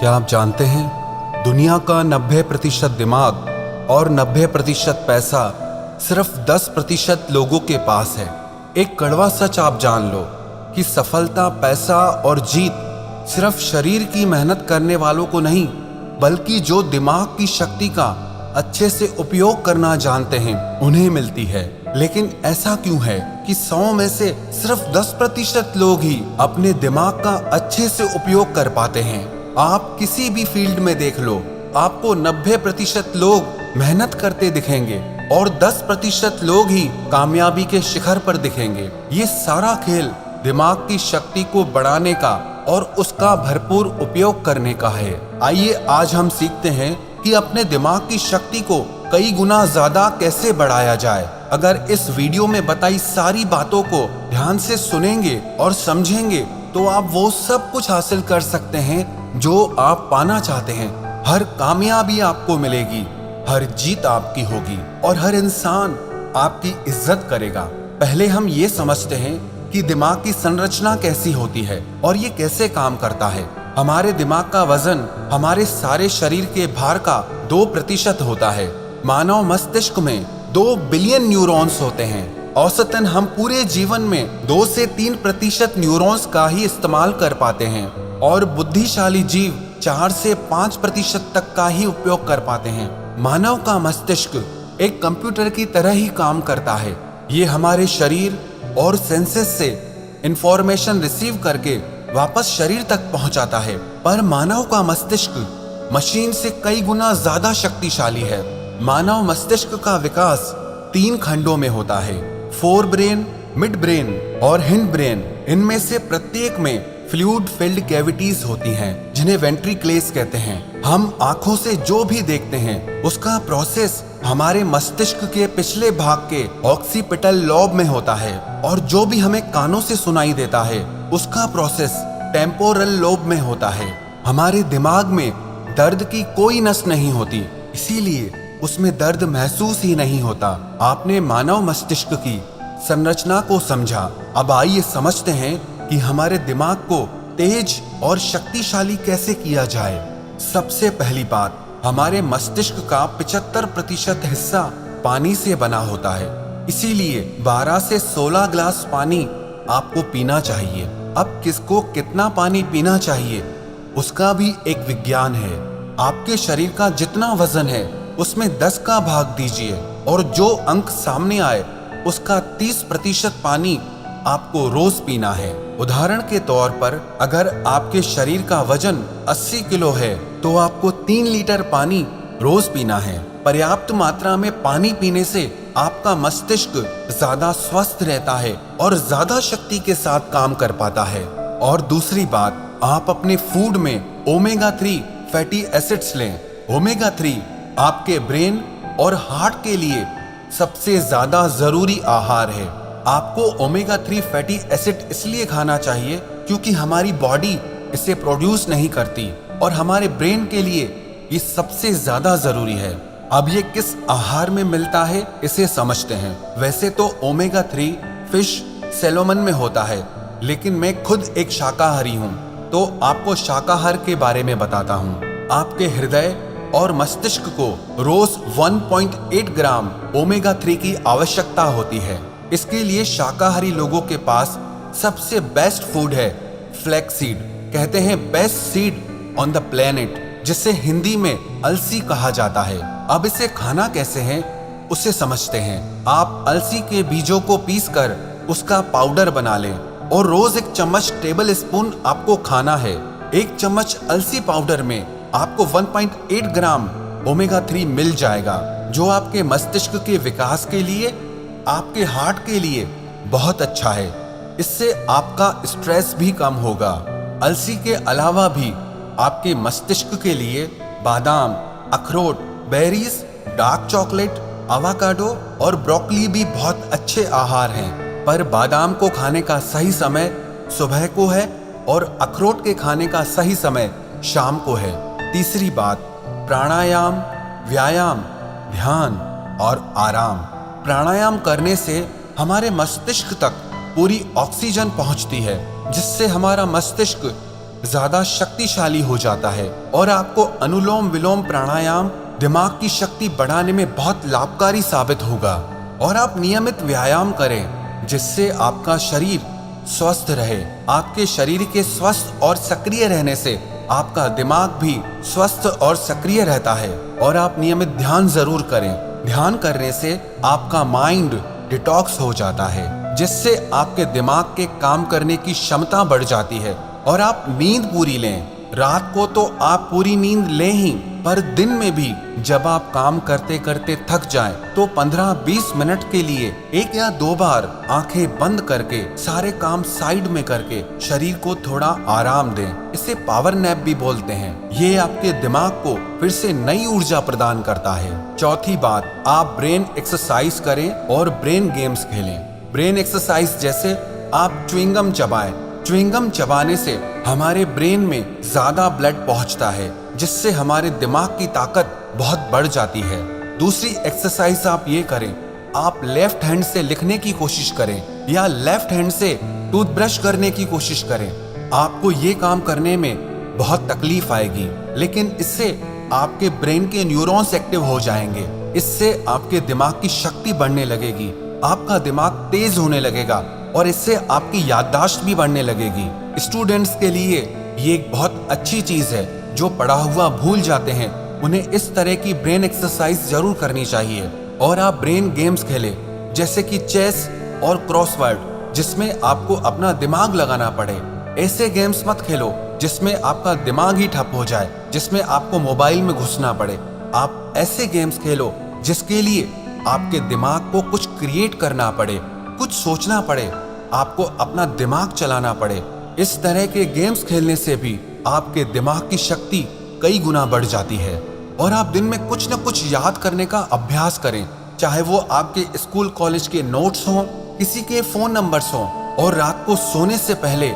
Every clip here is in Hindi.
क्या आप जानते हैं दुनिया का 90% दिमाग और 90% पैसा सिर्फ 10% लोगों के पास है। एक कड़वा सच आप जान लो कि सफलता, पैसा और जीत सिर्फ शरीर की मेहनत करने वालों को नहीं, बल्कि जो दिमाग की शक्ति का अच्छे से उपयोग करना जानते हैं उन्हें मिलती है। लेकिन ऐसा क्यों है कि 100 में से सिर्फ 10% लोग ही अपने दिमाग का अच्छे से उपयोग कर पाते हैं। आप किसी भी फील्ड में देख लो, आपको 90% लोग मेहनत करते दिखेंगे और 10% लोग ही कामयाबी के शिखर पर दिखेंगे। ये सारा खेल दिमाग की शक्ति को बढ़ाने का और उसका भरपूर उपयोग करने का है। आइए आज हम सीखते हैं कि अपने दिमाग की शक्ति को कई गुना ज्यादा कैसे बढ़ाया जाए। अगर इस वीडियो में बताई सारी बातों को ध्यान से सुनेंगे और समझेंगे तो आप वो सब कुछ हासिल कर सकते हैं जो आप पाना चाहते हैं। हर कामयाबी आपको मिलेगी, हर जीत आपकी होगी और हर इंसान आपकी इज्जत करेगा। पहले हम ये समझते हैं कि दिमाग की संरचना कैसी होती है और ये कैसे काम करता है। हमारे दिमाग का वजन हमारे सारे शरीर के भार का 2% होता है। मानव मस्तिष्क में 2 बिलियन न्यूरॉन्स होते हैं। औसतन हम पूरे जीवन में 2 से 3% न्यूरॉन्स का ही इस्तेमाल कर पाते हैं और बुद्धिशाली जीव 4 से 5% तक का ही उपयोग कर पाते हैं। मानव का मस्तिष्क एक कंप्यूटर की तरह ही काम करता है। ये हमारे शरीर और सेंसेस से इंफॉर्मेशन रिसीव करके वापस शरीर तक पहुंचाता है। पर मानव का मस्तिष्क मशीन से कई गुना ज्यादा शक्तिशाली है। मानव मस्तिष्क का विकास 3 खंडों में होता है, फोर ब्रेन, मिड ब्रेन और हिंड ब्रेन। इनमें से प्रत्येक में फ्लूइड फिल्ड कैविटीज होती हैं, जिन्हें वेंट्रिकल्स कहते हैं। हम आंखों से जो भी देखते हैं उसका प्रोसेस हमारे मस्तिष्क के पिछले भाग के ऑक्सीपिटल लॉब में होता है और जो भी हमें कानों से सुनाई देता है उसका प्रोसेस टेम्पोरल लोब में होता है। हमारे दिमाग में दर्द की कोई नस नहीं होती, इसीलिए उसमें दर्द महसूस ही नहीं होता। आपने मानव मस्तिष्क की संरचना को समझा। अब आइए समझते हैं कि हमारे दिमाग को तेज और शक्तिशाली कैसे किया जाए। सबसे पहली बात, हमारे मस्तिष्क का 75% हिस्सा पानी से बना होता है, इसीलिए 12 से 16 ग्लास पानी आपको पीना चाहिए। अब किसको कितना पानी पीना चाहिए उसका भी एक विज्ञान है। आपके शरीर का जितना वजन है उसमें 10 का भाग दीजिए और जो अंक सामने आए उसका 30% पानी आपको रोज पीना है। उदाहरण के तौर पर अगर आपके शरीर का वजन 80 किलो है तो आपको 3 लीटर पानी रोज पीना है। पर्याप्त मात्रा में पानी पीने से आपका मस्तिष्क ज्यादा स्वस्थ रहता है और ज्यादा शक्ति के साथ काम कर पाता है। और दूसरी बात, आप अपने फूड में ओमेगा 3 फैटी एसिड्स लें। ओमेगा 3 आपके ब्रेन और हार्ट के लिए सबसे ज्यादा जरूरी आहार है। आपको ओमेगा 3 फैटी एसिड इसलिए खाना चाहिए क्योंकि हमारी बॉडी इसे प्रोड्यूस नहीं करती और हमारे ब्रेन के लिए ये सबसे ज्यादा जरूरी है। अब ये किस आहार में मिलता है इसे समझते हैं। वैसे तो ओमेगा 3 फिश, सैल्मन में होता है, लेकिन मैं खुद एक शाकाहारी हूँ तो आपको शाकाहार के बारे में बताता हूँ। आपके हृदय और मस्तिष्क को रोज 1.8 ग्राम ओमेगा 3 की आवश्यकता होती है। इसके लिए शाकाहारी लोगों के पास सबसे बेस्ट फूड है फ्लैक्स सीड। कहते हैं best seed on the planet, जिसे हिंदी में अलसी कहा जाता है। अब इसे खाना कैसे है उसे समझते हैं। आप अलसी के बीजों को पीसकर उसका पाउडर बना लें और रोज 1 चम्मच टेबल स्पून आपको खाना है। 1 चम्मच अलसी पाउडर में आपको 1.8 ग्राम ओमेगा 3 मिल जाएगा, जो आपके मस्तिष्क के विकास के लिए, आपके हार्ट के लिए बहुत अच्छा है। इससे आपका स्ट्रेस भी कम होगा। अलसी के अलावा भी आपके मस्तिष्क के लिए बादाम, अखरोट, बेरीज, डार्क चॉकलेट, आवाकाडो और ब्रोकली भी बहुत अच्छे आहार हैं। पर बादाम को खाने का सही समय सुबह को है और अखरोट के खाने का सही समय शाम को है। तीसरी बात, प्राणायाम, व्यायाम, ध्यान और आराम। प्राणायाम करने से हमारे मस्तिष्क तक पूरी ऑक्सीजन पहुंचती है, जिससे हमारा मस्तिष्क ज्यादा शक्तिशाली हो जाता है और आपको अनुलोम विलोम प्राणायाम दिमाग की शक्ति बढ़ाने में बहुत लाभकारी साबित होगा। और आप नियमित व्यायाम करें जिससे आपका शरीर स्वस्थ रहे। आपके शरीर के स्वस्थ और सक्रिय रहने से आपका दिमाग भी स्वस्थ और सक्रिय रहता है। और आप नियमित ध्यान जरूर करें। ध्यान करने से आपका माइंड डिटॉक्स हो जाता है जिससे आपके दिमाग के काम करने की क्षमता बढ़ जाती है। और आप नींद पूरी लें। रात को तो आप पूरी नींद लें ही, पर दिन में भी जब आप काम करते करते थक जाएं तो 15-20 मिनट के लिए 1 या 2 बार आंखें बंद करके सारे काम साइड में करके शरीर को थोड़ा आराम दें। इसे पावर नैप भी बोलते हैं। ये आपके दिमाग को फिर से नई ऊर्जा प्रदान करता है। चौथी बात, आप ब्रेन एक्सरसाइज करें और ब्रेन गेम्स खेलें। ब्रेन एक्सरसाइज जैसे आप च्युइंगम चबाएं। च्युइंगम चबाने से हमारे ब्रेन में ज्यादा ब्लड पहुंचता है जिससे हमारे दिमाग की ताकत बहुत बढ़ जाती है। दूसरी एक्सरसाइज आप ये करें, आप लेफ्ट हैंड से लिखने की कोशिश करें या लेफ्ट हैंड से टूथब्रश करने की कोशिश करें। आपको ये काम करने में बहुत तकलीफ आएगी, लेकिन इससे आपके ब्रेन के न्यूरॉन्स एक्टिव हो जाएंगे। इससे आपके दिमाग की शक्ति बढ़ने लगेगी, आपका दिमाग तेज होने लगेगा और इससे आपकी याददाश्त भी बढ़ने लगेगी। स्टूडेंट्स के लिए ये एक बहुत अच्छी चीज है। जो पढ़ा हुआ भूल जाते हैं उन्हें इस तरह की ब्रेन एक्सरसाइज जरूर करनी चाहिए। और आप ब्रेन गेम्स खेलें जैसे कि चेस और क्रॉसवर्ड, जिसमें आपको अपना दिमाग लगाना पड़े। ऐसे गेम्स मत खेलो जिसमें आपका दिमाग ही ठप हो जाए, जिसमें आपको मोबाइल में घुसना पड़े। आप ऐसे गेम्स खेलो जिसके लिए आपके दिमाग को कुछ क्रिएट करना पड़े, कुछ सोचना पड़े, आपको अपना दिमाग चलाना पड़े। इस तरह के गेम्स खेलने से भी आपके दिमाग की शक्ति कई गुना बढ़ जाती है। और आप दिन में कुछ न कुछ याद करने का अभ्यास करें, चाहे वो आपके स्कूल कॉलेज के नोट्स हों, किसी के फोन नंबर्स हों। और रात को सोने से पहले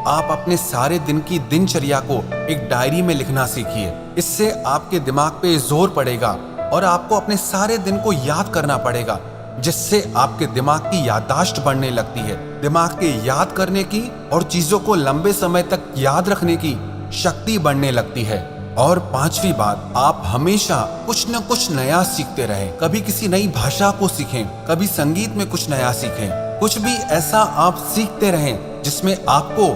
आप अपने सारे दिन की दिनचर्या को एक डायरी में लिखना सीखिए। इससे आपके दिमाग पे जोर पड़ेगा और आपको अपने सारे दिन को याद करना पड़ेगा, जिससे आपके दिमाग की याददाश्त बढ़ने लगती है। दिमाग के याद करने की और चीजों को लंबे समय तक याद रखने की शक्ति बढ़ने लगती है। और पांचवी बात, आप हमेशा कुछ न कुछ नया सीखते रहें। कभी किसी नई भाषा को सीखें, कभी संगीत में कुछ नया सीखें। कुछ भी ऐसा आप सीखते रहें जिसमें आपको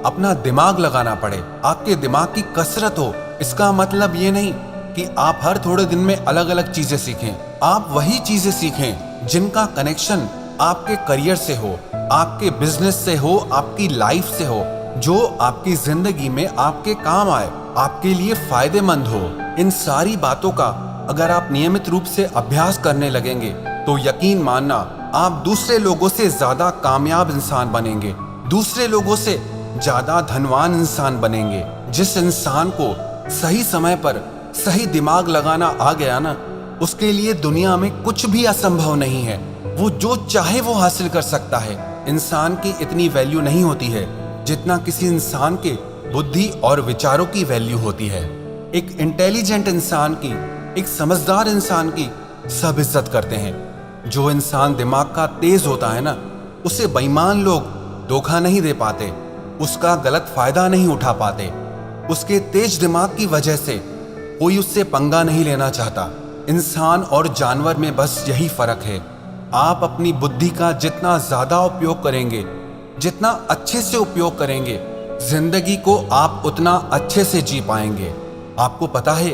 अपना दिमाग लगाना पड़े, आपके दिमाग की कसरत हो। इसका मतलब ये नहीं कि आप हर थोड़े दिन में अलग अलग चीजें सीखें। आप वही चीजें सीखें जिनका कनेक्शन आपके करियर से हो, आपके बिजनेस से हो, आपकी लाइफ से हो, जो आपकी जिंदगी में आपके काम आए, आपके लिए फायदेमंद हो। इन सारी बातों का अगर आप नियमित रूप से अभ्यास करने लगेंगे तो यकीन मानना आप दूसरे लोगों से ज्यादा कामयाब इंसान बनेंगे, दूसरे लोगों से ज्यादा धनवान इंसान बनेंगे। जिस इंसान को सही समय पर सही दिमाग लगाना आ गया ना, उसके लिए दुनिया में कुछ भी असंभव नहीं है। वो जो चाहे वो हासिल कर सकता है। इंसान की इतनी वैल्यू नहीं होती है जितना किसी इंसान के बुद्धि और विचारों की वैल्यू होती है। एक इंटेलिजेंट इंसान की, एक समझदार इंसान की सब इज्जत करते हैं। जो इंसान दिमाग का तेज होता है ना, उसे बेईमान लोग धोखा नहीं दे पाते, उसका गलत फायदा नहीं उठा पाते। उसके तेज दिमाग की वजह से कोई उससे पंगा नहीं लेना चाहता। इंसान और जानवर में बस यही फर्क है। आप अपनी बुद्धि का जितना ज्यादा उपयोग करेंगे, जितना अच्छे से उपयोग करेंगे, जिंदगी को आप उतना अच्छे से जी पाएंगे। आपको पता है,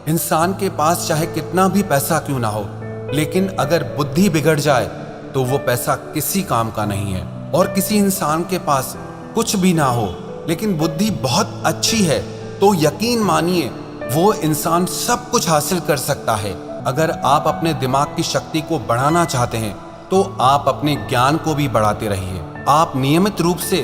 इंसान के पास चाहे कितना भी पैसा क्यों ना हो, लेकिन अगर बुद्धि बिगड़ जाए तो वो पैसा किसी काम का नहीं है। और किसी इंसान के पास कुछ भी ना हो लेकिन बुद्धि बहुत अच्छी है तो यकीन मानिए वो इंसान सब कुछ हासिल कर सकता है। अगर आप अपने दिमाग की शक्ति को बढ़ाना चाहते हैं तो आप अपने ज्ञान को भी बढ़ाते रहिए। आप नियमित रूप से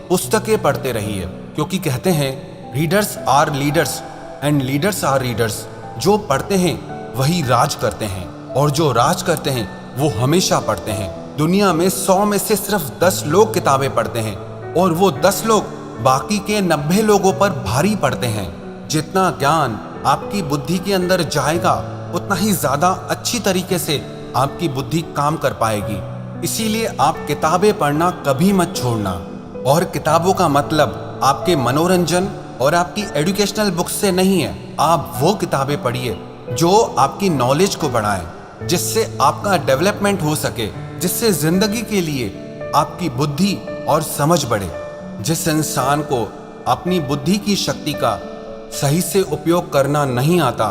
पुस्तकें पढ़ते रहिए, क्योंकि कहते हैं readers are leaders and leaders are readers. जो पढ़ते हैं वही राज करते हैं और जो राज करते हैं वो हमेशा पढ़ते हैं। दुनिया में 100 में से सिर्फ 10 लोग किताबें पढ़ते हैं और वो 10 लोग बाकी के 90 लोगों पर भारी पड़ते हैं। जितना ज्ञान आपकी बुद्धि के अंदर जाएगा उतना ही ज्यादा अच्छी तरीके से आपकी बुद्धि काम कर पाएगी। इसीलिए आप किताबें पढ़ना कभी मत छोड़ना। और किताबों का मतलब आपके मनोरंजन और आपकी एजुकेशनल बुक्स से नहीं है। आप वो किताबें पढ़िए जो आपकी नॉलेज को बढ़ाएं, जिससे आपका डेवलपमेंट हो सके, जिससे जिंदगी के लिए आपकी बुद्धि और समझ बढ़े। जिस इंसान को अपनी बुद्धि की शक्ति का सही से उपयोग करना नहीं आता,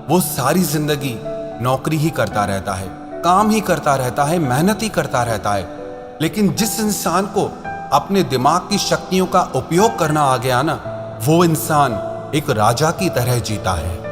वो सारी जिंदगी नौकरी ही करता रहता है, काम ही करता रहता है, मेहनत ही करता रहता है। लेकिन जिस इंसान को अपने दिमाग की शक्तियों का उपयोग करना आ गया ना, वो इंसान एक राजा की तरह जीता है।